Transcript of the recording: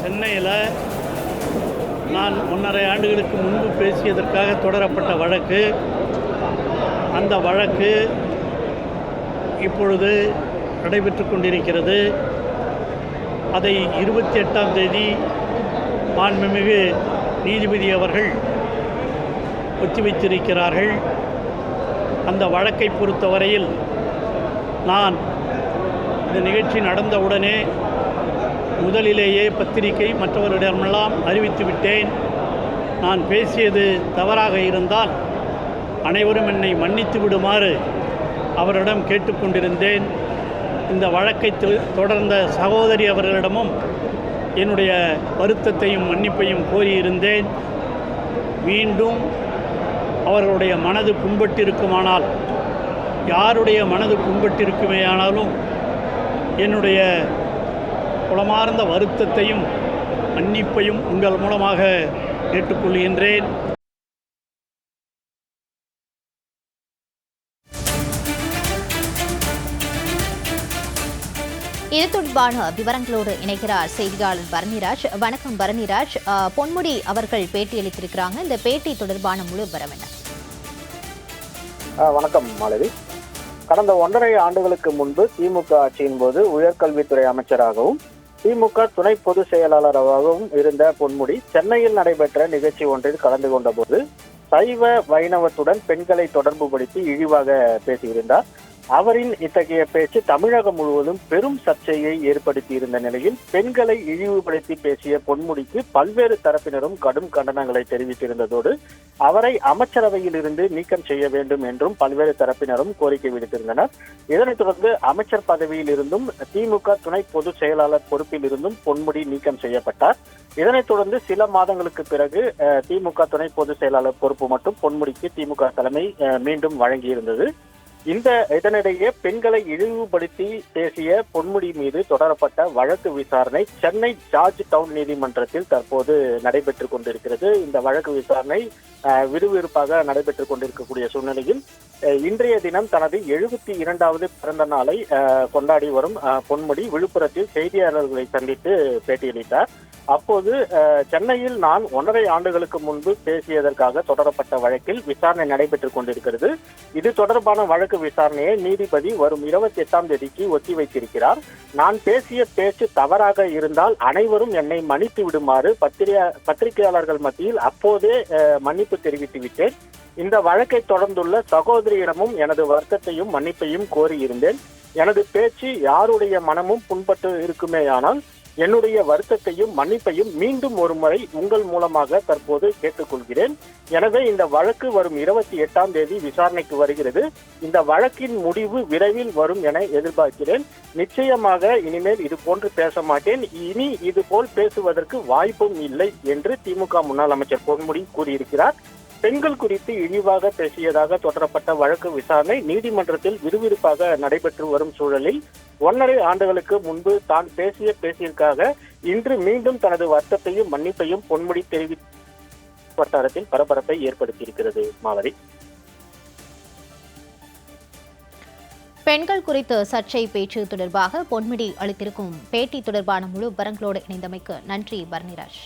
சென்னையில் நான் 1.5 ஆண்டுகளுக்கு முன்பு பேசியதற்காக தொடரப்பட்ட வழக்கு, அந்த வழக்கு இப்பொழுது நடைபெற்று கொண்டிருக்கிறது. அதை 28ஆம் தேதி மாண்புமிகு நீதிபதி அவர்கள் ஒத்திவைத்திருக்கிறார்கள். அந்த வழக்கை பொறுத்தவரையில் நான் இந்த நிகழ்ச்சி நடந்தவுடனே முதலிலேயே பத்திரிகை மற்றவர்களிடமெல்லாம் அறிவித்து விட்டேன். நான் பேசியது தவறாக இருந்தால் அனைவரும் என்னை மன்னித்து விடுமாறு அவரிடம் கேட்டுக்கொண்டிருந்தேன். இந்த வழக்கை தொடர்ந்த சகோதரி அவர்களிடமும் என்னுடைய வருத்தத்தையும் மன்னிப்பையும் கோரியிருந்தேன். மீண்டும் அவர்களுடைய மனது புண்பட்டிருக்குமானால், யாருடைய மனது புண்பட்டிருக்குமேயானாலும் என்னுடைய உளமார்ந்த வருத்தத்தையும் மன்னிப்பையும் உங்கள் மூலமாக கேட்டுக்கொள்கின்றேன். இது தொடர்பான விவரங்களோடு இணைக்கிறார் செய்தியாளர் பரணிராஜ். வணக்கம் பரணிராஜ். பொன்முடி அவர்கள் பேட்டியளித்திருக்கிறாங்க. இந்த பேட்டி தொடர்பான முழு விவரம் என்ன? வணக்கம் மாலதி. கடந்த 1.5 ஆண்டுகளுக்கு முன்பு திமுக ஆட்சியின் போது உயர்கல்வித்துறை அமைச்சராகவும் திமுக துணை பொதுச் செயலாளராகவும் இருந்த பொன்முடி சென்னையில் நடைபெற்ற நிகழ்ச்சி ஒன்றில் கலந்து கொண்ட போது சைவ வைணவத்துடன் பெண்களை தொடர்புபடுத்தி இழிவாக பேசியிருந்தார். அவரின் இத்தகைய பேச்சு தமிழகம் முழுவதும் பெரும் சர்ச்சையை ஏற்படுத்தி இருந்த நிலையில் பெண்களை இழிவுபடுத்தி பேசிய பொன்முடிக்கு பல்வேறு தரப்பினரும் கடும் கண்டனங்களை தெரிவித்திருந்ததோடு அவரை அமைச்சரவையில் இருந்து நீக்கம் செய்ய வேண்டும் என்றும் பல்வேறு தரப்பினரும் கோரிக்கை விடுத்திருந்தனர். இதனைத் தொடர்ந்து அமைச்சர் பதவியில் இருந்தும் திமுக துணை பொதுச் செயலாளர் பொறுப்பில் இருந்தும் பொன்முடி நீக்கம் செய்யப்பட்டார். இதனைத் தொடர்ந்து சில மாதங்களுக்கு பிறகு திமுக துணை பொதுச் செயலாளர் பொறுப்பு மட்டும் பொன்முடிக்கு திமுக தலைமை மீண்டும் வழங்கியிருந்தது. இதனிடையே பெண்களை இழிவுபடுத்தி பேசிய பொன்முடி மீது தொடரப்பட்ட வழக்கு விசாரணை சென்னை ஜார்ஜ் டவுன் நீதிமன்றத்தில் தற்போது நடைபெற்றுக் கொண்டிருக்கிறது. இந்த வழக்கு விசாரணை விறுவிறுப்பாக நடைபெற்றுக் கொண்டிருக்கக்கூடிய சூழ்நிலையில் இன்றைய தினம் தனது 72வது பிறந்த நாளை கொண்டாடி வரும் பொன்முடி விழுப்புரத்தில் செய்தியாளர்களை சந்தித்து பேட்டியளித்தார். அப்போது சென்னையில் நான் 1.5 ஆண்டுகளுக்கு முன்பு பேசியதற்காக தொடரப்பட்ட வழக்கில் விசாரணை நடைபெற்றுக் கொண்டிருக்கிறது. இது தொடர்பான வழக்கு விசாரணையை நீதிபதி வரும் 28ஆம் தேதிக்கு ஒத்திவைத்திருக்கிறார். நான் பேசிய பேச்சு தவறாக இருந்தால் அனைவரும் என்னை மன்னித்து விடுமாறு பத்திரிகையாளர்கள் மத்தியில் அப்போதே மன்னிப்பு தெரிவித்து விட்டேன். இந்த வழக்கை தொடர்ந்துள்ள சகோதரியிடமும் எனது வருத்தத்தையும் மன்னிப்பையும் கோரியிருந்தேன். எனது பேச்சு யாருடைய மனமும் புண்பட்டு இருக்குமேயானால் என்னுடைய வருத்தத்தையும் மன்னிப்பையும் மீண்டும் ஒரு முறை உங்கள் மூலமாக தற்போது கேட்டுக்கொள்கிறேன். எனவே இந்த வழக்கு வரும் 28ஆம் தேதி விசாரணைக்கு வருகிறது. இந்த வழக்கின் முடிவு விரைவில் வரும் என எதிர்பார்க்கிறேன். நிச்சயமாக இனிமேல் இது போன்று பேச மாட்டேன். இனி இது போல் பேசுவதற்கு வாய்ப்பும் இல்லை என்று திமுக முன்னாள் அமைச்சர் பொன்முடி கூறியிருக்கிறார். பெண்கள் குறித்து இழிவாக பேசியதாக தொடரப்பட்ட வழக்கு விசாரணை நீதிமன்றத்தில் விறுவிறுப்பாக நடைபெற்று வரும் சூழலில் 1.5 ஆண்டுகளுக்கு முன்பு தான் பேசிய பேச்சிற்காக இன்று மீண்டும் தனது வருத்தத்தையும் மன்னிப்பையும் பொன்முடி தெரிவித்த வட்டாரத்தில் பரபரப்பை ஏற்படுத்தியிருக்கிறது. மாலதி, பெண்கள் குறித்து சர்ச்சை பேச்சு தொடர்பாக பொன்முடி அளித்திருக்கும் பேட்டி தொடர்பான முழு விவரங்களோடு இணைந்தமைக்கு நன்றி பரணிராஜ்.